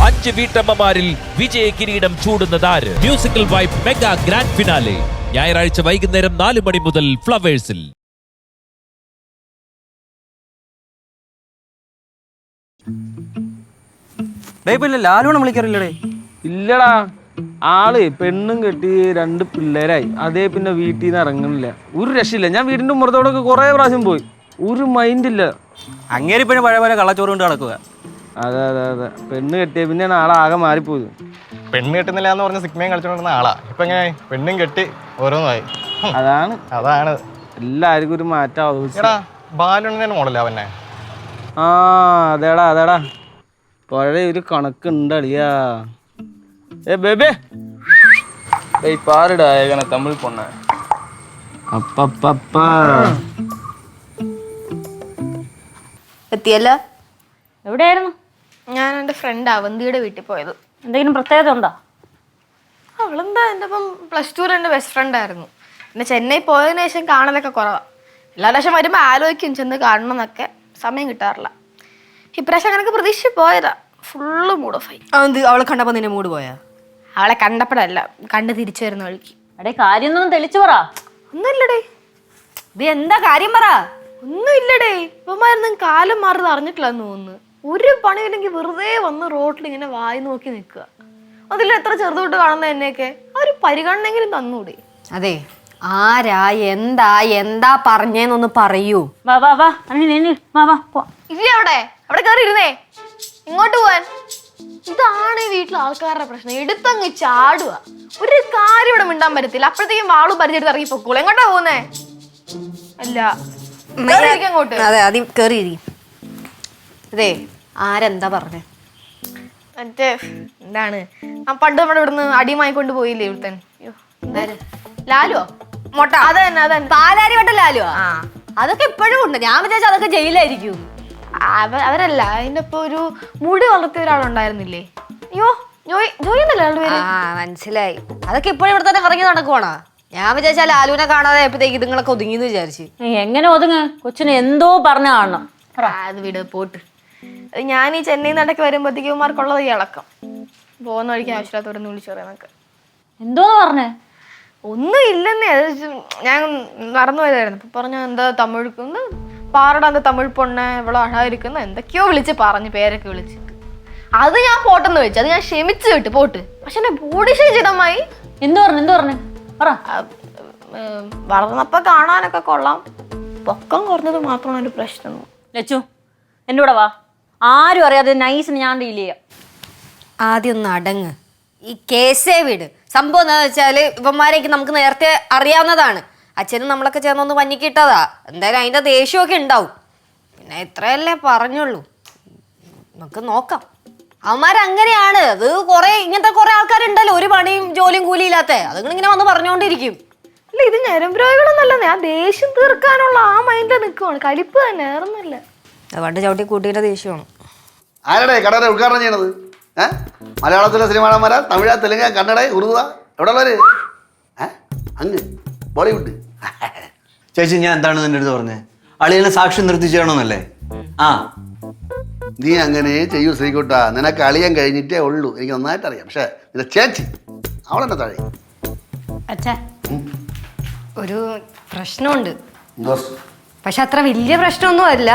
5 വീട്ടമ്മമാരിൽ വിജയ കിരീടം ചൂടുന്നതാര്? Musical vibe mega grand finale ഞായറാഴ്ച വൈകുന്നേരം 4 മണി മുതൽ ഫ്ലവേഴ്സിൽ. ലാലുവണം വിളിക്കാറില്ലടേ? ഇല്ലടാ, ആള് പെണ്ണും കെട്ടി 2 പിള്ളേരായി. അതേ പിന്നെ വീട്ടിൽ നിന്ന് ഇറങ്ങണില്ല, ഒരു രക്ഷയില്ല. ഞാൻ വീടിന്റെ മുറത്തോടൊക്കെ കുറെ പ്രാവശ്യം പോയി, ഒരു മൈൻഡില്ല. അങ്ങേരിപ്പഴും പഴയ പോലെ കള്ളച്ചോറ് കൊണ്ട് നടക്കുക. അതെ അതെ അതെ, പെണ്ണ് കെട്ടിയ പിന്നെ ആളാകെ മാറിപ്പോയി. പെണ്ണ് കെട്ടുന്നില്ല എന്ന് പറഞ്ഞ സിഗ്മയും കളിച്ചോണ്ടിരുന്ന ആളാ ഇപ്പൊ എങ്ങനെ പെണ്ണും കെട്ടി ഓരോന്നായി. അതാണ് എല്ലാവർക്കും ഒരു മാറ്റം. ബാലുണ്ണന്റെ മോഡലാ പിന്നെ. ആ അതേടാ പഴയ ഒരു കണക്കുണ്ട് അളിയാ. ബേബേ பாருடா ஏகன தமிழ் பொண்ண. അപ്പപ്പപ്പാ എത്തിയല്ല? എവിടെയായിരുന്നു? ഞാൻ എൻ്റെ ഫ്രണ്ട് അവന്തിയുടെ വീട്ടിൽ പോയത്. എന്തെങ്കിലും പ്രത്യേകത ഉണ്ടോ? അവളെന്താ എൻ്റെ ഇപ്പം +2 എൻ്റെ ബെസ്റ്റ് ഫ്രണ്ട് ആയിരുന്നു. പിന്നെ ചെന്നൈ പോയതിനു ശേഷം കാണലൊക്കെ കുറവാണ്. എല്ലാ പ്രാവശ്യം വരുമ്പോൾ ആലോചിക്കും ചെന്ന് കാണണം എന്നൊക്കെ, സമയം കിട്ടാറില്ല. ഇപ്രാവശ്യം അങ്ങനൊക്കെ പ്രതീക്ഷിച്ച് പോയതാ. ഫുള്ള് മൂഡ് ഓഫ് ആയി. അവളെ കണ്ടപ്പോ നിന്നെ മൂഡ് പോയാ? അവളെ കണ്ടപ്പോഴല്ല, കണ്ട് തിരിച്ചു വരുന്ന വഴിക്ക്. അടേ കാര്യം ഒന്നും തെളിച്ചു പറ. ഒന്നുമില്ലടേ. ഇത് എന്താ കാര്യം പറ. ഒന്നുമില്ലടേ, ഇപ്പമാരൊന്നും കാലം മാറുന്നത് അറിഞ്ഞിട്ടില്ലെന്ന് തോന്നുന്നു. ഒരു പണിയില്ലെങ്കിൽ വെറുതെ വന്ന് റോട്ടിൽ ഇങ്ങനെ വായി നോക്കി നിൽക്കുക. അതിൽ എത്ര ചെറുതോട്ട് കാണുന്ന എന്നെയൊക്കെ ഒരു പരിഗണനെങ്കിലും തന്നൂടെ? അതെ, ആരാ എന്താ പറഞ്ഞേന്നൊന്ന് പറയൂ. വാ വാ വാ ഇല്ല, അവിടെ കയറി ഇരുന്നേ. ഇങ്ങോട്ട് പോവാൻ. ഇതാണ് ഈ വീട്ടിലെ ആൾക്കാരുടെ പ്രശ്നം, എടുത്തങ്ങ് ചാടുക. ഒരു കാര്യം ഇവിടെ മിണ്ടാൻ പറ്റത്തില്ല, അപ്പോഴത്തേക്കും വാളും പരിചയം ഇറങ്ങി പൊക്കോളൂ. എങ്ങോട്ടാ പോകുന്നേ? അല്ല അങ്ങോട്ട്. അതെ, ആദ്യം കേറിയിരിക്കും. അതെ, ആരെന്താ പറഞ്ഞേ? മറ്റേ എന്താണ് പണ്ട് നമ്മുടെ ഇവിടുന്ന് അടിയുമായി കൊണ്ട് പോയില്ലേ ഇവിടുത്തെ ലാലുവോ? മൊട്ട. അതന്നെ പാലാരി വട്ട ലാലുവോ? അതൊക്കെ ഇപ്പോഴും ഉണ്ട്. ഞാൻ വിചാരിച്ചു അതൊക്കെ ജയിലായിരിക്കും. അവരല്ല, അതിന്റെ ഇപ്പൊ ഒരു മുടി വളർത്തിയ ഒരാളുണ്ടായിരുന്നില്ലേ? അയ്യോ, ജോയി എന്നല്ലേ ആളുടെ പേര്? മനസ്സിലായി. അതൊക്കെ ഇപ്പോഴും ഇവിടെ തന്നെ കറങ്ങി നടക്കുവാണോ? ഞാൻ വിചാരിച്ചാൽ ലാലുവിനെ കാണാതെ എപ്പോഴത്തേക്ക് ഇതുങ്ങളൊക്കെ ഒതുങ്ങിന്ന് വിചാരിച്ചു. എങ്ങനെ ഒതുങ്ങ്? കൊച്ചിന് എന്തോ പറഞ്ഞ കാണണം. അത് വിട്, പോട്ട്. ഞാൻ ഈ ചെന്നൈയിൽ നിന്നടക്ക് വരുമ്പോഴത്തേക്കുമാർക്കുള്ളത് ഈ ഇളക്കം. പോകുന്ന വഴിക്ക് ആവശ്യമില്ലാത്തവരൊന്ന് വിളിച്ചു പറയാനൊക്കെ. എന്തോന്ന് പറഞ്ഞേ? ഒന്നും ഇല്ലെന്നേ, അത് ഞാൻ മറന്നു പോയതായിരുന്നു. അപ്പൊ പറഞ്ഞു എന്താ തമിഴ് പാറട എന്താ തമിഴ് പൊണ്ണ ഇവിടെ അഴായിരിക്കുന്ന എന്തൊക്കെയോ വിളിച്ച് പറഞ്ഞു, പേരൊക്കെ വിളിച്ചിട്ട്. അത് ഞാൻ പോട്ടെന്ന് വെച്ചു, അത് ഞാൻ ക്ഷമിച്ചു വിട്ട് പോട്ട്. പക്ഷെ എന്നെ ബോഡി ഷേജ് ചെയ്തമ്മായി. എന്തു പറഞ്ഞു പറ. വളർന്നപ്പോ കാണാനൊക്കെ കൊള്ളാം, പൊക്കം കുറഞ്ഞത് മാത്രമാണ് ഒരു പ്രശ്നം. ലച്ചു, എൻ്റെ കൂടെ വാ. ആരും അറിയാതെ നൈസിന് ഞാൻ ഡീൽ ചെയ്യാം. ആദ്യം ഒന്ന് അടങ്ങ്. ഈ കേസേ വീട്. സംഭവം എന്താണെന്ന് വെച്ചാൽ ഇവന്മാരേക്ക് നമുക്ക് നേരത്തെ അറിയാവുന്നതാണ്. അച്ഛനും നമ്മളൊക്കെ ചേർന്നൊന്ന് പഞ്ഞിക്കിട്ടതാ. എന്തായാലും അതിൻ്റെ ദേഷ്യമൊക്കെ ഉണ്ടാവും. പിന്നെ ഇത്രയല്ലേ പറഞ്ഞുള്ളൂ, നമുക്ക് നോക്കാം. അവന്മാരങ്ങനെയാണ്. അത് ഇങ്ങനത്തെ കുറെ ആൾക്കാരുണ്ടല്ലോ, ഒരു പണിയും ജോലിയും കൂലിയില്ലാത്ത. അതുങ്ങളിങ്ങനെ വന്ന് പറഞ്ഞുകൊണ്ടിരിക്കും. അല്ല, ഇത് ഞരമ്പ് രോഗികളൊന്നല്ല, ഞാൻ ദേഷ്യം തീർക്കാനുള്ള ആ മൈൻഡിൽ നിൽക്കുവാണ്. കലിപ്പ് തന്നെ, വേറൊന്നുമില്ല. അതുകൊണ്ട് ചവിട്ടി കൂട്ടിയുടെ ദേഷ്യമാണ്. ആരുടെ കടയുടെ ഉദ്ഘാടനം ചെയ്യണത്? മലയാളത്തിലെ സിനിമാടന്മാരാ? തമിഴ, തെലുങ്ക, കന്നഡ, ഉറുദ? എവിടെ ഉള്ളവര്? അങ്ങ് ബോളിവുഡ്. ചേച്ചി, ഞാൻ എന്താണ് നിന്റെ അടുത്ത് പറഞ്ഞത്? അളിയനെ സാക്ഷ്യം നിർത്തി ചെയ്യണമെന്നല്ലേ? നീ അങ്ങനെ ചെയ്യൂ ശ്രീകുട്ടാ. നിനക്ക് അളിയാൻ കഴിഞ്ഞിട്ടേ ഉള്ളൂ, എനിക്ക് നന്നായിട്ട് അറിയാം. പക്ഷെ നിന്റെ ചേച്ചി അവളെന്നെ താഴെ. അച്ഛാ, ഒരു പ്രശ്നമുണ്ട്. എന്തോ? പക്ഷെ അത്ര വലിയ പ്രശ്നമൊന്നും അല്ല.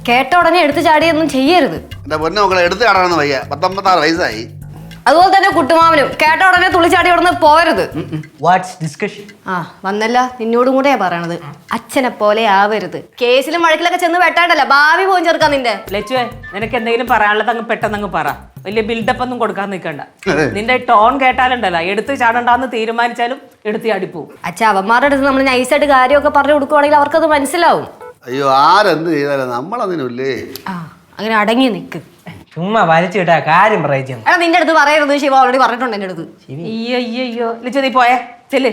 കേട്ട ഉടനെ എടുത്തു ചാടിയൊന്നും ചെയ്യരുത്. എന്റെ പൊന്നു മക്കളെ, എടുത്ത് കാണണമെന്ന് വയ്യ. 19 വയസ്സായി. അതുപോലെ തന്നെ കുട്ടുമാവനും കേട്ട ഉടനെ തുള്ളിച്ചാടി ഉടനെ പോരുത്. വന്നല്ല, നിന്നോടും കൂടെയാ പറയണത്. അച്ഛനെ പോലെ ആവരുത്. കേസിലും വഴക്കിലൊക്കെ ചെന്ന് വെട്ടാണ്ടല്ല, ഭാവി പോയി ചേർക്കാൻ നിന്റെ. ലച്ചുവേ, നിനക്ക് എന്തെങ്കിലും പറയാനുള്ളത് അങ്ങ് പെട്ടെന്ന് പറ. വലിയ ബിൽഡപ്പ് ഒന്നും കൊടുക്കാൻ നിൽക്കണ്ട. നിന്റെ ടോൺ കേട്ടാലുണ്ടല്ലോ, എടുത്ത് ചാടണ്ടാന്ന് തീരുമാനിച്ചാലും എടുത്ത് ചാടിപ്പോവും. അച്ഛ, അവന്മാരുടെ അടുത്ത് നമ്മൾ നൈസായിട്ട് കാര്യമൊക്കെ പറഞ്ഞു കൊടുക്കുവാണെങ്കിൽ അവർക്കത് മനസ്സിലാവും. അയ്യോ, ആരെന്ത് ചെയ്താലും നമ്മളതിനുല്ലേ. അങ്ങനെ അടങ്ങി നിൽക്ക്. ചുമ്മാ വലിച്ചു കിട്ടാ കാര്യം പറയിച്ചു. എടാ, നിന്റെ അടുത്ത് പറയരുത്. ശിവ ഓൾറെഡി പറഞ്ഞിട്ടുണ്ട് എന്റെ അടുത്ത്. അയ്യോ ലച്ചു, നീ പോയേ ചെല്ല്.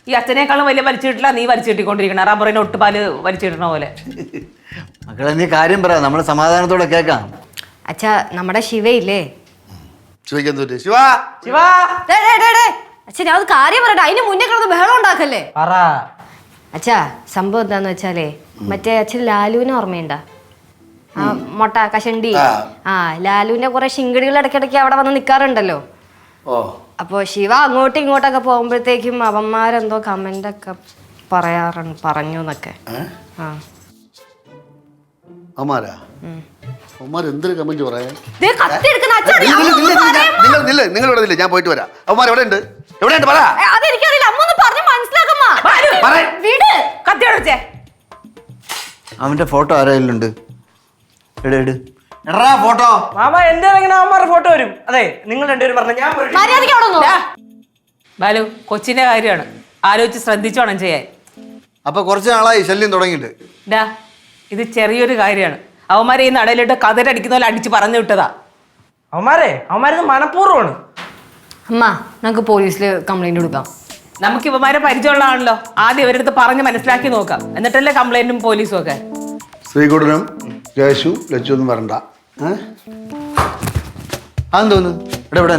ഈ അച്ഛനേക്കാളും വലിയ വലിച്ചു കിട്ടില്ല നീ വലിച്ചു കിട്ടിക്കൊണ്ടിരിക്കണ. റബ്ബറിന് ഒട്ടുപാല് വലിച്ചു കിട്ടണ പോലെ. മക്കളെ, നീ കാര്യം പറ, നമ്മള് സമാധാനത്തോടെ കേൾക്കാം. അച്ഛാ, നമ്മുടെ ശിവയില്ലേ? ചോദിക്കാൻ തോറ്റേ ശിവ. അച്ഛൻ, ഞാൻ അത് കാര്യം പറയട്ടെ. അതിന് മുന്നേ കിടന്ന് ബഹളം ഉണ്ടാക്കല്ലേ. പറ. അച്ഛാ, സംഭവം എന്താന്ന് വെച്ചാലേ, മറ്റേ അച്ഛൻ ലാലുവിനെ ഓർമ്മയുണ്ടാ? മൊട്ട കഷണ്ടി ലാലുവിന്റെ കുറെ ശിങ്കടികൾ ഇടയ്ക്കിടയ്ക്ക് അവിടെ വന്ന് നിക്കാറുണ്ടല്ലോ. ഓ അപ്പൊ ശിവ അങ്ങോട്ടും ഇങ്ങോട്ടൊക്കെ പോകുമ്പോഴത്തേക്കും അവന്മാരെന്തോ കമന്റ് ഒക്കെ പറഞ്ഞു എന്നൊക്കെ. അമ്മാരാ അമ്മാർ എന്തൊരു കമന്റ് പറയാൻ നിങ്ങൾ ഇവിടെ ഇല്ല, ഞാൻ പോയിട്ട് വരാം. അവന്മാർ എവിടെ ഉണ്ട്? എവിടെയുണ്ട് പറ. അവന്റെ ഫോട്ടോ ആരായാലുണ്ട്? എട് ഫോട്ടോ. മാമ എന്റെ അവന്മാരുടെ ഫോട്ടോ വരും. അതെ നിങ്ങൾ രണ്ടുപേരും പറഞ്ഞ ഞാൻ ബാലു കൊച്ചിന്റെ കാര്യമാണ്, ആലോചിച്ച് ശ്രദ്ധിച്ചോണം ചെയ്യാൻ. അപ്പൊ കുറച്ച് നാളായി ശല്യം തുടങ്ങിയിട്ട്. ഡാ ഇത് ചെറിയൊരു കാര്യമാണ്. അവന്മാരെ ഈ നടയിലിട്ട് കതിരടിക്കുന്ന പോലെ അടിച്ച് പറഞ്ഞു വിട്ടതാ. അവന്മാരത് മനഃപൂർവ്വമാണ്. അമ്മ നമുക്ക് പോലീസില് കംപ്ലൈന്റ് കൊടുക്കാം. നമുക്ക് ഇവന്മാരെ പരിചയമുള്ളതാണല്ലോ, ആദ്യം ഇവരടുത്ത് പറഞ്ഞ് മനസ്സിലാക്കി നോക്കാം, എന്നിട്ടല്ലേ കംപ്ലൈന്റും പോലീസും ഒക്കെ. ശ്രീകുടനും കേശു ലച്ചു ഒന്നും വരണ്ട. അതെന്ന് തോന്നുന്നു. ഇവിടെ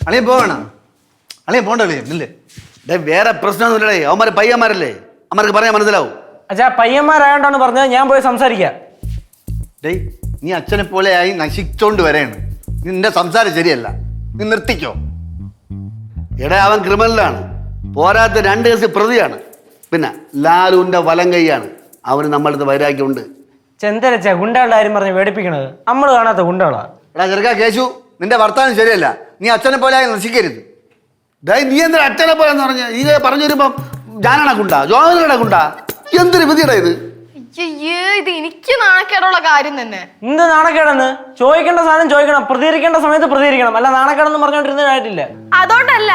അളിയ പോകണം. അളിയ പോണ്ടല്ലേ ഇല്ലേ? വേറെ പ്രശ്നമൊന്നുമില്ലേ? അവന്മാര് പയ്യന്മാരല്ലേ, അവന്മാർക്ക് പറയാൻ മനസ്സിലാവും. അച്ഛാ പയ്യന്മാരായോണ്ടാണ് പറഞ്ഞത്, ഞാൻ പോയി സംസാരിക്കാം. ഡേയ് നീ അച്ഛനെ പോലെ ആയി നശിച്ചോണ്ട് വരെയാണ്. നിന്റെ സംസാരം ശരിയല്ല, നീ നിർത്തിക്കോ. എടാ അവൻ ക്രിമിനലാണ്, പോരാത്ത 2 കേസ് പ്രതിയാണ്. പിന്നെ ലാലുവിന്റെ വലം കൈയാണ്. അവന് നമ്മളടുത്ത് വൈരാഗ്യമുണ്ട്. ചെന്തരച്ച ഗുണ്ടകളുടെ കാര്യം പറഞ്ഞ് പേടിപ്പിക്കണത് നമ്മൾ കാണാത്ത ഗുണ്ടകളാ. എടാ ചെറുക്കാ കേശു, നിന്റെ വർത്താനം ശരിയല്ല. നീ അച്ഛനെ പോലെ ആയി നശിക്കരുത്. നീ എന്താ അച്ഛനെ പോലെ എന്ന് പറഞ്ഞ ഈ പറഞ്ഞു വരുമ്പം ഞാനാണ് ഗുണ്ട, ജോഹനയുടെ ഗുണ്ട. എന്തൊരു വിധിയടാ ഇത്? ഇത് എനിക്ക് നാണക്കേടുള്ള കാര്യം തന്നെ. എന്ത് നാണക്കേടെന്ന്? ചോദിക്കേണ്ട സാധനം ചോദിക്കണം, പ്രതികരിക്കേണ്ട സമയത്ത് പ്രതികരിക്കണം, അല്ല നാണക്കേടെന്ന് പറഞ്ഞോണ്ടിരുന്ന കാര്യമില്ല. അതുകൊണ്ടല്ല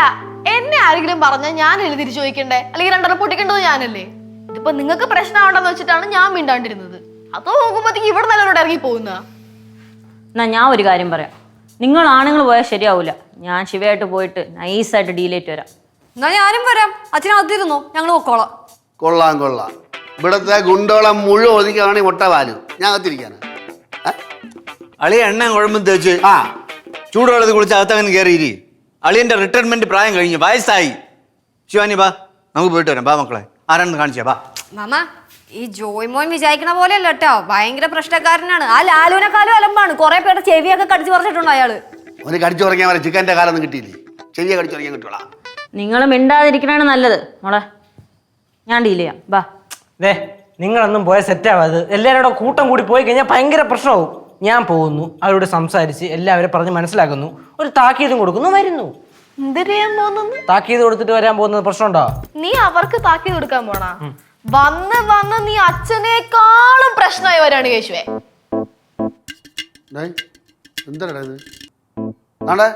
എന്നെ ആരെങ്കിലും പറഞ്ഞാൽ ഞാനല്ലേ തിരിച്ചു ചോദിക്കണ്ടേ, അല്ലെങ്കിൽ 2 പൊട്ടിക്കേണ്ടത് ഞാനല്ലേ. ഇതിപ്പോ നിങ്ങൾക്ക് പ്രശ്നമാണെന്ന് വെച്ചിട്ടാണ് ഞാൻ മിണ്ടാണ്ടിരുന്നത്. അത് നോക്കുമ്പോഴത്തേക്ക് ഇവിടെ നല്ലോണം ഇറങ്ങി പോകുന്ന. എന്നാ ഞാൻ ഒരു കാര്യം പറയാം, നിങ്ങൾ ആണുങ്ങൾ പോയാൽ ശരിയാവൂല. ഞാൻ ശിവയായിട്ട് പോയിട്ട് നൈസായിട്ട് ഡീലേറ്റ് വരാം. എന്നാ ഞാനും വരാം. അച്ഛനകത്തിരുന്നോ, ഞങ്ങൾ പൊക്കോളാം. കൊള്ളാം കൊള്ളാം. ഇവിടുത്തെ ഗുണ്ടോളം മുഴുവൻ ഒതുക്കുകയാണെങ്കിൽ മുട്ട പാലും ഞാൻ അകത്തിരിക്കാണ്. അളിയ എണ്ണയും കുഴമ്പും തേച്ച് ചൂടുവെള്ളത്തിൽ കുളിച്ച് അകത്തങ്ങനെ കയറിയിരി. അളിയന്റെ റിട്ടയർമെന്റ് പ്രായം കഴിഞ്ഞു, വയസ്സായി. ശിവാനി ബാ, നമുക്ക് പോയിട്ട് വരാം. ബാ മക്കളെ, ആരാണെന്ന് കാണിച്ചാ ബാ. മാമ ഈ ജോയ് മോൻ വിചാരിക്കണ പോലെയല്ല കേട്ടോ, ഭയങ്കര പ്രശ്നക്കാരനാണ്. ആ ലാലുവിനെക്കാളും അലമ്പാണ്. കുറെ പേരുടെ ചെവിയൊക്കെ കടിച്ചു പറിച്ചിട്ടുണ്ട് അയാള്. അവന് കടിച്ചു പറയാൻ വരെ ചിക്കൻ്റെ കാലൊന്നും കിട്ടിയില്ലേ? ചെവിയെ കടിച്ചു പറയാൻ കിട്ടൂടാ. നിങ്ങൾ മിണ്ടാതിരിക്കണാണ് നല്ലത്. മോളെ ഞാൻ ഡീൽ ചെയ്യാം. ബാ. നിങ്ങളൊന്നും പോയ സെറ്റാവാത്. എല്ലാവരുടെ കൂട്ടം കൂടി പോയി കഴിഞ്ഞാൽ ഭയങ്കര പ്രശ്നമാവും. ഞാൻ പോകുന്നു, അവരോട് സംസാരിച്ച് എല്ലാവരും പറഞ്ഞ് മനസ്സിലാക്കുന്നു, ഒരു താക്കീതും കൊടുക്കുന്നു, വരുന്നു. എന്തിനാൻ പോകുന്നു? താക്കീത് കൊടുത്തിട്ട് വരാൻ പോകുന്നത് പ്രശ്നമുണ്ടോ? നീ അവർക്ക് താക്കീത് കൊടുക്കാൻ പോണാ? വന്ന് നീ അച്ഛനേക്കാളും പ്രശ്നമായി വരാണ് കേശുവേ. എന്താടാ ഇത്? ആണ്ടേ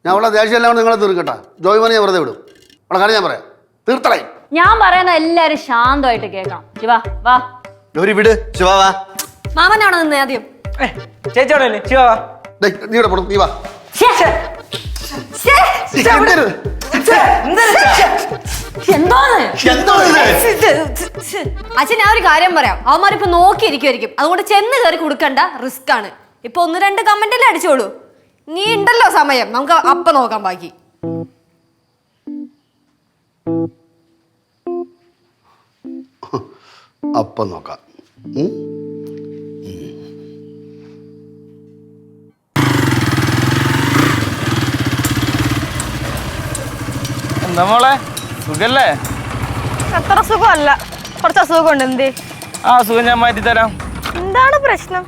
ഞാൻ അവളെ ദേഷ്യം എല്ലാം നിങ്ങളെ തീർക്കട്ടെ. ജോയ്മോനെ ഞാൻ വെറുതെ വിടും. അവളെ കാര്യം ഞാൻ പറയാം, തീർത്തളേ. ഞാൻ പറയുന്ന എല്ലാരും ശാന്തമായിട്ട് കേൾക്കണം. ശിവ വാ. ഒരു വിട് ശിവ വാ. മാമനാണോ നിന്ന് ആദ്യം? ചേച്ചിയോടല്ലേ ശിവ വാ. നീ ഇവിടെ പോണം, നീ വാ. അച്ഛൻ ഞാൻ ഒരു കാര്യം പറയാം, അവന്മാരിപ്പോ നോക്കിയിരിക്കുമായിരിക്കും. അതുകൊണ്ട് ചെന്ന് കയറി കൊടുക്കണ്ട, റിസ്ക് ആണ്. ഇപ്പൊ 1-2 കമന്റല്ലേ അടിച്ചോളൂ. നീ ഉണ്ടല്ലോ സമയം, നമുക്ക് അപ്പൊ നോക്കാം ബാക്കി. അപ്പം നോക്കാം. എന്താ മോളെ സുഖല്ലേ? അത്ര സുഖമല്ല, കുറച്ച് അസുഖമുണ്ട്. എന്ത്? ആ സുഖം ഞാൻ മാറ്റി തരാം. എന്താണ് പ്രശ്നം?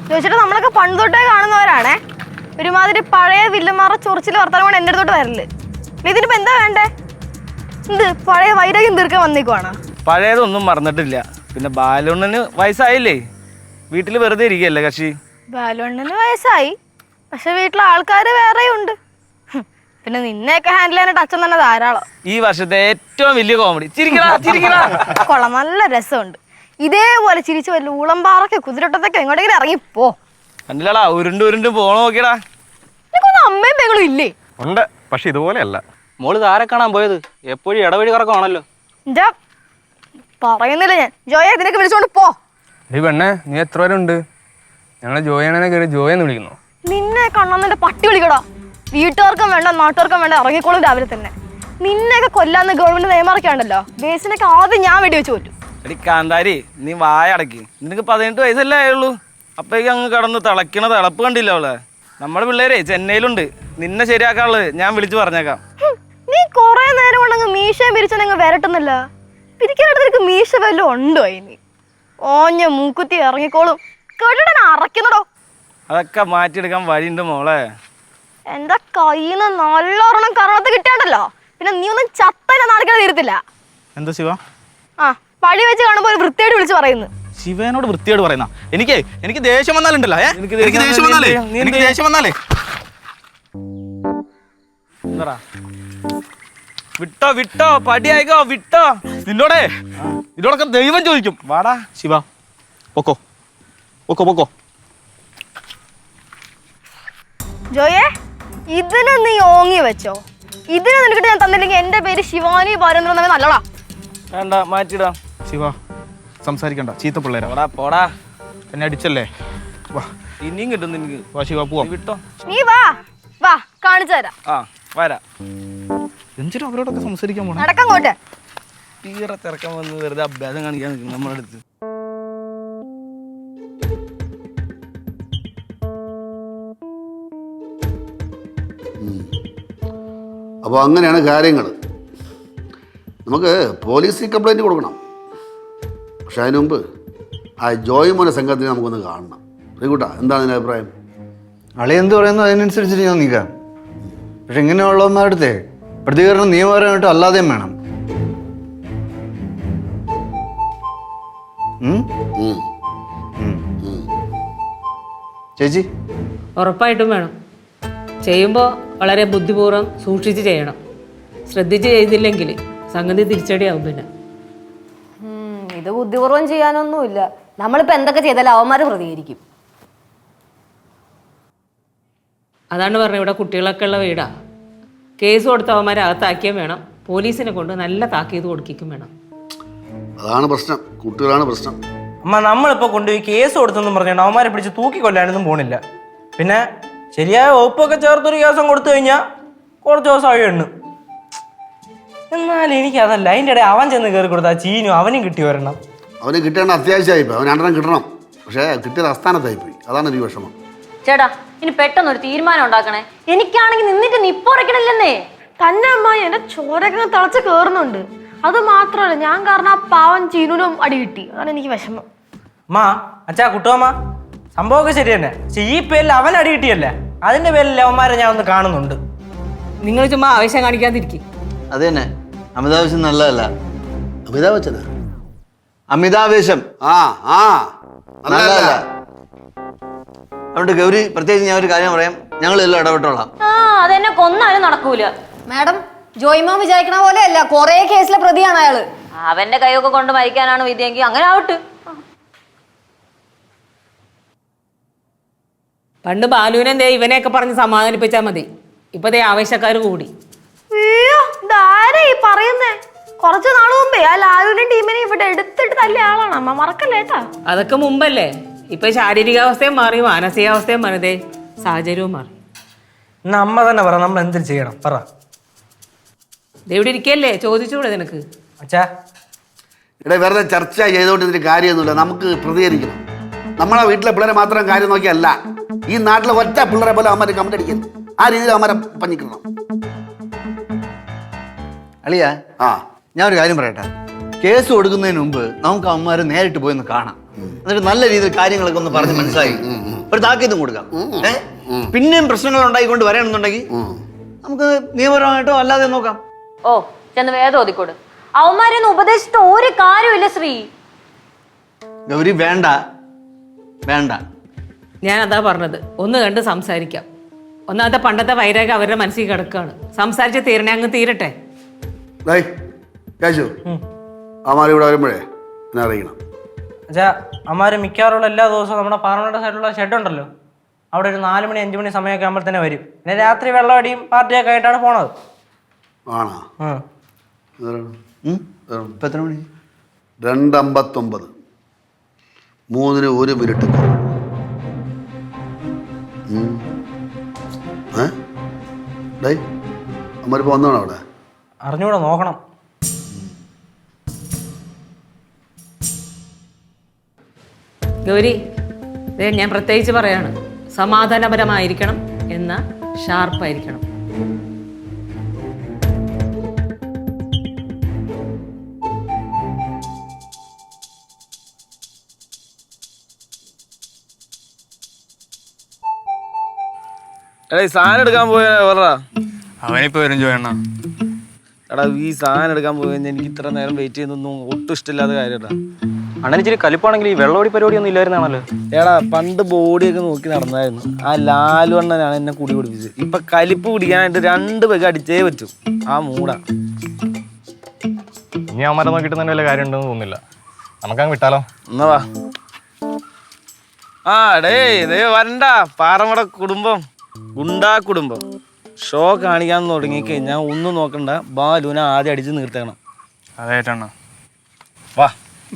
ചോദിച്ചിട്ട് നമ്മളൊക്കെ പണ്ട് തൊട്ടേ കാണുന്നവരാണേ. ഒരുമാതിരി പഴയ വില്ലുമാറ ചൊറിച്ചിൽ വർത്താനം കൊണ്ട് എൻ്റെ അടുത്തോട്ട് വരല്. ഇതിനിപ്പോ എന്താ വേണ്ടേ? എന്ത് പഴയ വൈരാഗ്യം തീർക്കാൻ വന്നേക്കുവാണ്? പഴയതൊന്നും മറന്നിട്ടില്ല. പിന്നെ ബാലുണ്ണന് വയസ്സായില്ലേ, വീട്ടിൽ വെറുതെ ഇരിക്കുകയല്ലേ കക്ഷി. ബാലുണ്ണന് വയസ്സായി, പക്ഷെ വീട്ടിലെ ആൾക്കാർ വേറെയുണ്ട്. പിന്നെ നിന്നെയൊക്കെ ഹാൻഡിൽ ചെയ്യാനായിട്ട് അച്ഛൻ തന്നെ ധാരാളം. ഈ വർഷത്തെ ഏറ്റവും വലിയ കോമഡി. കൊള്ളാം, നല്ല രസമുണ്ട്. ഇതേപോലെ ചിരിച്ചു വല്ല ഊളമ്പാറൊക്കെ കുതിരട്ടത്തൊക്കെ എങ്ങോട്ടെങ്കിലും ഇറങ്ങിപ്പോ. കണ്ടില്ലടാ, ഉരുണ്ട് പോണ നോക്കിയടാ. നിനക്കൊന്നും അമ്മയും പെങ്ങളും ഇല്ലേ? ഉണ്ട്, പക്ഷെ ഇതുപോലെയല്ല. മോള് താരെ കാണാൻ പോയത് എപ്പോഴും ഇടവഴി കറക്കമാണല്ലോ. എന്താ പറയുന്നില്ല ഞാൻ. ജോയെ ഇതിനൊക്കെ വിളിച്ചോണ്ട് പോ. പെണ്ണേ നീ എത്ര പേരുണ്ട്? ഞങ്ങളെ ജോയാണെ കയറി ജോയെന്ന് വിളിക്കുന്നു. നിന്നെ കണ്ണാന്നിന്റെ പട്ടി വിളിക്കടാ. വീട്ടുകാർക്കും വേണ്ട നാട്ടുകാർക്കും വേണ്ട ഇറങ്ങിക്കോളും രാവിലെ തന്നെ. നിന്നെയൊക്കെ കൊല്ലാന്ന് ഗവൺമെന്റ് നിയമമൊക്കെ ഉണ്ടല്ലോ. ബേസിനൊക്കെ ആദ്യം ഞാൻ വെടിവെച്ച് പറ്റും. എടി കാന്താരി നീ വായടക്കി, നിനക്ക് 18 വയസ്സല്ലേ ആയുള്ളൂ. അപ്പോഴേക്കും അങ്ങ് കടന്ന് തിളക്കണ തിളപ്പ് കണ്ടില്ല അവളെ. നമ്മുടെ പിള്ളേരെ ചെന്നൈയിലുണ്ട്, നിന്നെ ശരിയാക്കാനുള്ളത് ഞാൻ വിളിച്ചു പറഞ്ഞേക്കാം. നീ കൊറേ നേരം കൊണ്ട് അങ്ങ് മീശയും പിരിച്ചങ്ങ് വരട്ടുന്നില്ല. പിരിക്കാനായിട്ട് മീശ വല്ലതും ഉണ്ടോ ഇനി? ഓഞ്ഞ മൂക്കുത്തി ഇറങ്ങിക്കോളും, കേട്ടിട്ട് അറയ്ക്കുന്നടോ. അതൊക്കെ മാറ്റിയെടുക്കാൻ വഴിയുണ്ട് മോളെ. എന്റെ കയ്യിൽ നിന്ന് നല്ലോണം കറണത്ത് കിട്ടിയാണ്ടല്ലോ, പിന്നെ നീ ഒന്നും ചത്തന്നെ നടക്കാൻ തീരത്തില്ല. എന്താ ശിവ? ആ പഴി വെച്ച് കാണുമ്പോൾ ഒരു വൃത്തിയായിട്ട് വിളിച്ച് പറയുന്നു. ശിവനോട് വൃത്തിയോട് പറയുന്ന എനിക്ക് ദേഷ്യം വന്നാലുണ്ടല്ലോ. എനിക്ക് ദേഷ്യം വന്നാലേ വിട്ടോ വിട്ടോ പടിയായിക്കോ വിട്ടോ. നിന്നോടൊക്കെ ദൈവം ചോദിക്കും. വാടാ ശിവ, പൊക്കോ പൊക്കോ പൊക്കോ. ജോയെ, ഇതിന് നീ ഓങ്ങി വെച്ചോ. ഇതിന് നിനക്കിട്ട് ഞാൻ തന്നില്ലെങ്കിൽ എന്റെ പേര് ശിവാനി ബാലേന്ദ്രൻ നല്ലടാ. വേണ്ട, മാറ്റിടാം. ശിവ സംസാരിക്കണ്ട, ചീത്ത പിള്ളേരാ. പോടാ പോടാ, എന്നെ അടിച്ചല്ലേ. വാ, ഇനിയും കിട്ടും നിനക്ക്. വാ ശിവ പോവാം. വിട്ടോ. നീ വാ വാ കാണിച്ചു തരാം. ആ വരാ. എന്തിനും അവരോടൊക്കെ സംസാരിക്കാൻ പോണം. നടക്കങ്ങോട്ട്. തീരെ തിരക്കാൻ വന്ന് വെറുതെ അഭ്യാസം കാണിക്കാൻ നിൽക്കും നമ്മുടെ അടുത്ത്. അപ്പോൾ അങ്ങനെയാണ് കാര്യങ്ങൾ. നമുക്ക് പോലീസിൽ കംപ്ലൈൻറ്റ് കൊടുക്കണം. പക്ഷെ അതിന് മുമ്പ് ആ ജോയ് മോനെ സംഘത്തിനെ നമുക്കൊന്ന് കാണണം. ശ്രീകുട്ടാ, എന്താണ് നിന്റെ അഭിപ്രായം? അളി എന്ത് പറയുന്നു അതിനനുസരിച്ചിട്ട് ഞാൻ നീക്കാം. പക്ഷെ ഇങ്ങനെയുള്ളവന്മാരുടെ അടുത്തേ പ്രതികരണം നിയമപരമായിട്ടും അല്ലാതെയും വേണം. ചേച്ചി ഉറപ്പായിട്ടും വേണം. ചെയ്യുമ്പോൾ വളരെ ബുദ്ധിപൂർവ്വം സൂക്ഷിച്ച് ചെയ്യണം. ശ്രദ്ധിച്ച് ചെയ്തില്ലെങ്കിൽ സംഗതി തിരിച്ചടിയാവും. പിന്നെ ഇത് ബുദ്ധിപൂർവ്വം ചെയ്യാനൊന്നുമില്ല. നമ്മളിപ്പോൾ എന്തൊക്കെ ചെയ്താലും അവന്മാർ പ്രതികരിക്കും. അതാണ് പറഞ്ഞത്, ഇവിടെ കുട്ടികളൊക്കെ ഉള്ള വീടാ. കേസ് കൊടുത്ത അവന്മാരെ അകത്താക്കിയും വേണം, പോലീസിനെ കൊണ്ട് നല്ല താക്കീത് കൊടുക്കും വേണം. അതാണ് പ്രശ്നം, കുട്ടികളാണ് പ്രശ്നം. അമ്മ, നമ്മളിപ്പോൾ കൊണ്ടുപോയി കേസ് കൊടുത്തെന്നും പറഞ്ഞാൽ അവന്മാരെ പിടിച്ച് തൂക്കിക്കൊല്ലാനൊന്നും പോണില്ല. പിന്നെ ശരിയായ വകുപ്പൊക്കെ ചേർത്തൊരു കേസം കൊടുത്തു കഴിഞ്ഞാൽ കുറച്ച് ദിവസമായി എണ്ണു. എന്നാൽ എനിക്കതല്ല, അതിൻ്റെ ഇടയിൽ അവൻ ചെന്ന് കയറി കൊടുത്താൽ ചീനും അവനും കിട്ടി വരണം. അവന് കിട്ടേണ്ട അത്യാവശ്യമായിപ്പോയി. അവൻ 2 കിട്ടണം, പക്ഷേ കിട്ടിയത് അസ്ഥാനത്തായിപ്പോയി. അതാണ് ഒരു വിഷമം. ചേട്ടാ, ഇനി പെട്ടെന്നൊരു തീരുമാനം ഉണ്ടാക്കണേ. എനിക്കാണെങ്കിൽ നിന്നിട്ട് നിപ്പോറയ്ക്കണില്ലെന്നേ. തന്നെ അമ്മ, എന്റെ ചോരൊക്കെ തിളച്ച് കേറുന്നുണ്ട്. അത് മാത്രമല്ല, ഞാൻ കാരണം ആ പാവൻ ചീനുനും അടി കിട്ടി. അതാണ് എനിക്ക് വിഷമം. അമ്മ, അച്ഛാ, കുട്ടുവമ്മ, സംഭവമൊക്കെ ശരി തന്നെ. പക്ഷെ ഈ പേരിൽ അവൻ അടി കിട്ടിയല്ലേ, അതിന്റെ പേരിൽ അവന്മാരെ ഞാൻ ഒന്ന് കാണുന്നുണ്ട്. നിങ്ങൾ ചുമ്മാ ആവേശം കാണിക്കാതിരിക്കും. അത് തന്നെ, അമിതാവേശം നല്ലതല്ല. അമിതാഭച്ചനാ? അമിതാവേശം ആ ആ നല്ലതല്ല. അതുകൊണ്ട് ഗൗരി, പ്രത്യേകിച്ച് ഞാൻ ഒരു കാര്യം പറയാം, ഞങ്ങൾ എല്ലാം ഇടപെട്ടോളാം. ആ അതെന്നെ കൊന്നാലും നടക്കൂല. മാഡം, ജോയ്മോൻ വിചാരിക്കണ പോലെയല്ല, കുറേ കേസിലെ പ്രതിയാണ് അയാള്. അവന്റെ കൈയൊക്കെ കൊണ്ട് മരിക്കാനാണ് വിധിയെങ്കിൽ അങ്ങനെ ആവട്ടെ. പണ്ട് ബാലുവിനെ ദേ ഇവനെയൊക്കെ പറഞ്ഞ് സമാധാനിപ്പിച്ചാൽ മതി. ഇപ്പൊ ദേ ആവേശക്കാർ കൂടി. അയ്യോ, ഇതാരാ ഈ പറയുന്നേ? കുറച്ചു നാൾ മുമ്പേ ആ ലാലുവിന്റെ ടീമിനെ ഇവിടെ എടുത്തിട്ട് തല്ലിയ ആളാണ് അമ്മ, മറക്കല്ലേട്ടാ. അതൊക്കെ മുമ്പല്ലേ. ഇപ്പൊ ശാരീരികാവസ്ഥയും മാറി, മാനസികാവസ്ഥയും മാറിയതേ, സാഹചര്യവും മാറി. എന്നാ അമ്മ തന്നെ പറ, നമ്മൾ എന്തിൽ ചെയ്യണം പറ. ഇവിടെ ഇരിക്കല്ലേ, ചോദിച്ചൂടെ നിനക്ക്? അച്ഛാ, ഇവിടെ വെറുതെ ചർച്ച ചെയ്തുകൊണ്ട് ഇതിന് കാര്യമൊന്നുമില്ല. നമുക്ക് പ്രതികരിക്കണം. നമ്മളെ വീട്ടിലെ പിള്ളേരെ മാത്രം കാര്യം നോക്കിയല്ല, ഈ നാട്ടിലെ ഒറ്റ പിള്ളേരെ പോലെ അവന്മാരെ കമന്റ് അടിക്കുന്നു. ആ രീതിയിൽ അവന്മാരെ പഞ്ഞിക്കണം. അളിയ, ആ ഞാൻ ഒരു കാര്യം പറയട്ടെ. കേസ് കൊടുക്കുന്നതിന് മുമ്പ് നമുക്ക് അവന്മാരെ നേരിട്ട് പോയി ഒന്ന് കാണാം. എന്നിട്ട് നല്ല രീതിയിൽ കാര്യങ്ങളൊക്കെ ഒന്ന് പറഞ്ഞ് മനസ്സിലായി ഒരു താക്കീതും കൊടുക്കാം. പിന്നെയും പ്രശ്നങ്ങൾ ഉണ്ടായിക്കൊണ്ട് വരണമെന്നുണ്ടെങ്കിൽ നമുക്ക് നിയമപരമായിട്ടോ അല്ലാതെ നോക്കാം. ഓ, ചെന്ന് വേദം ഓതിക്കോട്. അവന്മാരെയൊന്നും ഉപദേശിച്ചിട്ട് ഒരു കാര്യമില്ല ശ്രീ. ഗൗരി, വേണ്ട വേണ്ട. ഞാൻ അതാ പറഞ്ഞത്, ഒന്ന് കണ്ട് സംസാരിക്കാം. ഒന്നാമത്തെ പണ്ടത്തെ വൈരാഗ്യം അവരുടെ മനസ്സിൽ കിടക്കുകയാണ്. സംസാരിച്ച് തീരണേ അങ്ങ് തീരട്ടെ. കേശു, അവന്മാർ ഇവിടെ വരുമ്പോഴേ എന്നെ അറിയിക്കണം. അച്ഛാ, അമ്മമാര് മിക്കവാറുള്ള എല്ലാ ദിവസവും നമ്മുടെ പാർലമെന്റ് സൈഡിലുള്ള ഷെഡ് ഉണ്ടല്ലോ, അവിടെ ഒരു 4 മണി 5 മണി സമയമൊക്കെ ആകുമ്പോൾ തന്നെ വരും. പിന്നെ രാത്രി വെള്ളമടിയും പാർട്ടിയൊക്കെ ആയിട്ടാണ് പോണത്. ആണോ? ഇപ്പം എത്ര മണി? 2:59. 3-ന് 1 മിനിറ്റ്. അമ്മരിപ്പോൾ വന്നോണോ അവിടെ? അറിഞ്ഞൂടെ, നോക്കണം. ഗൗരി ഞാൻ പ്രത്യേകിച്ച് പറയാണ്, സമാധാനപരമായിരിക്കണം, എന്നാൽ ഷാർപ്പായിരിക്കണം. എടാ ഈ സാധനം എടുക്കാൻ പോയ പറടാ. അവനിപ്പോ വരും ജോയണ്ണ. എടാ ഈ സാധനം എടുക്കാൻ പോയി എനിക്ക് ഇത്ര നേരം വെയിറ്റ് ചെയ്യുന്നൊന്നും ഒട്ടും ഇഷ്ടമില്ലാത്ത കാര്യട്ടാ. അണ്ണൻ ഇച്ചിരി കലിപ്പാണെങ്കിൽ ഈ വെള്ളോടി പരിപാടിയൊന്നും ഇല്ലായിരുന്നാണല്ലോ. എടാ പണ്ട് ബോഡിയൊക്കെ നോക്കി നടന്നായിരുന്നു. ആ ലാലു അണ്ണനാണ് എന്നെ കുടി കുടിപ്പിച്ചത്. ഇപ്പൊ കലിപ്പ് പിടിക്കാനായിട്ട് 2 പേർക്ക് അടിച്ചേ പറ്റും. ആ മൂടാ. ഇനി അവന്മാരെ നോക്കിയിട്ട് തന്നെ വല്ല കാര്യം ഉണ്ടെന്ന് തോന്നുന്നില്ല. നമുക്കങ്ങ് വിട്ടാലോ? എന്നാ വാ. ആ ഡേ വരണ്ട. പാറമട കുടുംബം, ഗുണ്ടാ കുടുംബം ഷോ കാണിക്കാൻ തുടങ്ങിക്കഴിഞ്ഞാൽ ഒന്നും നോക്കണ്ട, ബാലുവിനെ ആദ്യം അടിച്ച് നിർത്തണം. അതേറ്റണ്ണ. വാ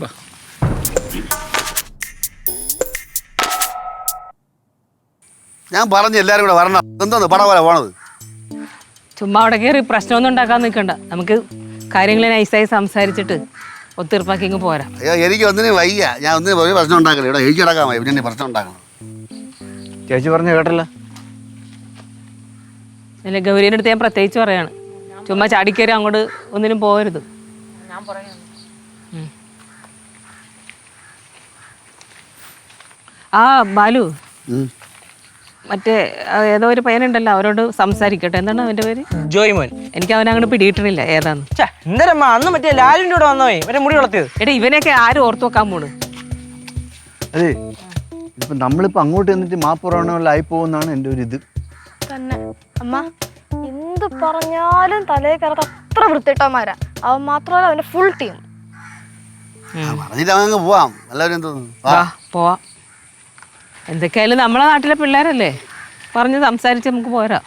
വാ. ഞാൻ പറഞ്ഞു എല്ലാരും കൂടെ വരണം. എന്തോന്ന് പട പോലെ പോണത്? ചുമ്മാ അവിടെ കയറി പ്രശ്നമൊന്നും ഉണ്ടാക്കാൻ നിൽക്കണ്ട. നമുക്ക് കാര്യങ്ങൾ നൈസായി സംസാരിച്ചിട്ട് ഒത്തീർപ്പാക്കി ഇങ്ങ് പോരാ. അയ്യോ എനിക്ക് ഒന്നിനും വയ്യ. ഞാൻ ഒന്നിനും ഒരു പ്രശ്നം ഉണ്ടാക്കല. ഇവിടെ എനിക്ക് കിടക്കാൻ വയ്യ, പിന്നെ പ്രശ്നം ഉണ്ടാക്കണം. ചേച്ചി പറഞ്ഞ കേട്ടല്ലോ. അല്ല ഗൗരീൻ്റെ അടുത്ത് ഞാൻ പ്രത്യേകിച്ച് പറയാണ്, ചുമ്മാ ചാടിക്കയറി അങ്ങോട്ട് ഒന്നിനും പോകരുത്. ആ ബാലു, മറ്റേ ഏതോ ഒരു പയ്യനുണ്ടല്ലോ, അവരോട് സംസാരിക്കട്ടെ. എന്താണ് അവന്റെ പേര്? ജോയ്മോൻ. എനിക്ക് അവനെ അങ്ങോട്ട് പിടിയിട്ടില്ല ഏതാന്ന്. എന്തരമ്മ അന്ന് മറ്റേ ലാലിൻ്റെ കൂടെ വന്നോ മറ്റേ മുടി വളർത്തിയത്? എടാ ഇവനെയൊക്കെ ആരും ഓർത്തു വെക്കാൻ പോണ്. അതെ, ഇപ്പൊ നമ്മളിപ്പോ അങ്ങോട്ട് എന്നിട്ട് മാപ്പുറവണായി പോകുന്നാണ് എൻ്റെ ഒരു ഇത് തന്നെ. അമ്മ എന്ത് പറഞ്ഞാലും തലേ കയറാത്ത അത്ര വൃത്തിട്ടന്മാരാ അവൻ. മാത്രമല്ല അവന്റെ ഫുൾ ടീം. പറഞ്ഞിട്ട് അങ്ങ് പോവാം. എല്ലാവരും എന്തോന്നു പോവാം. എന്തൊക്കെയായാലും നമ്മളെ നാട്ടിലെ പിള്ളേരല്ലേ, പറഞ്ഞ് സംസാരിച്ച് നമുക്ക് പോരാ.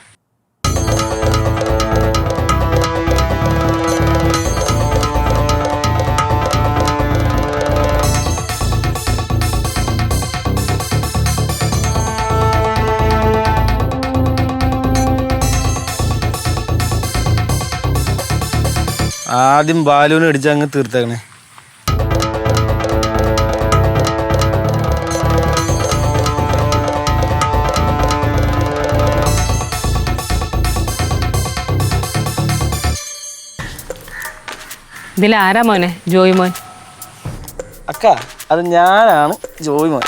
ആദ്യം ബാലുവിനെ അടിച്ച് അങ്ങ് തീർത്തേക്കണേ. ഇതിലാരാ മോനെ? ജോയ് മോൻ. അക്ക അത് ഞാനാണ് ജോയ് മോൻ.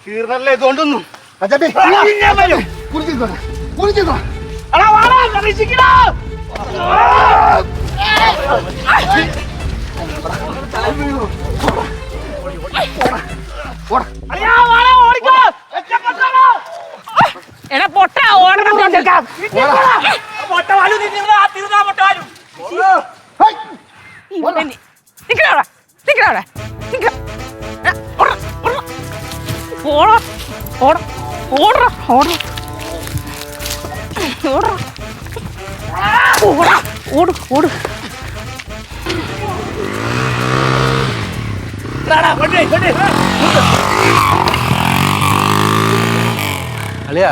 തീർന്നല്ലേ ഇതുകൊണ്ടൊന്നും. എടാ പൊട്ട ഓടണം. ഓട് ഓട് അളിയാ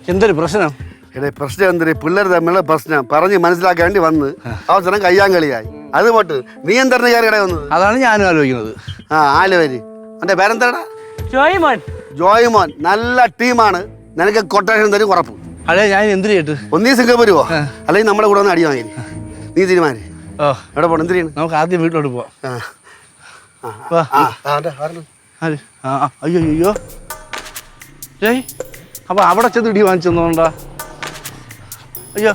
എന്തൊരു പ്രശ്നം? എടേ പ്രശ്നം എന്തൊരു പിള്ളേർ തമ്മിലുള്ള പ്രശ്നം പറഞ്ഞ് മനസ്സിലാക്കാൻ വേണ്ടി വന്ന് അവസരം കയ്യാങ്കളിയായി. അത് പോട്ട് നീ എന്താണ് കയറി ഇടയിൽ വന്നത്? അതാണ് ഞാനും ആലോചിക്കുന്നത്. ആ ആലുവരി എൻ്റെ പേരെന്താടാ? ജോയ്മോൻ. ജോയ്മോൻ നല്ല ടീമാണ്. നിനക്ക് കൊട്ടേഷൻ തരും ഉറപ്പ്. അളിയാ ഞാൻ എന്തിനു കേട്ട്? ഒന്നീ സിംഗപ്പൂർ പോ, അല്ലെങ്കിൽ നമ്മുടെ കൂടെ ഒന്ന് അടി വാങ്ങി. നീ തീരുമാനം. ഓ എവിടെ പോണം? എന്ത് ചെയ്യണം? നമുക്ക് ആദ്യം വീട്ടിലോട്ട് പോവാം. വാ. അയ്യോ അയ്യോ ഏയ് അപ്പൊ അവിടെ ചെന്ന് ഇടി വാങ്ങിച്ചെന്നോണ്ടാ. അയ്യോ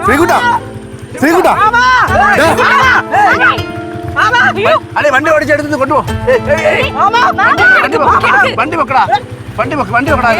ശ്രീകുട്ട ശ്രീകുട്ട അല്ലെ വണ്ടി ഓടിച്ചെടുത്ത് കൊണ്ടുപോ. വണ്ടി വെക്കടാ, വണ്ടി വെക്കടാ.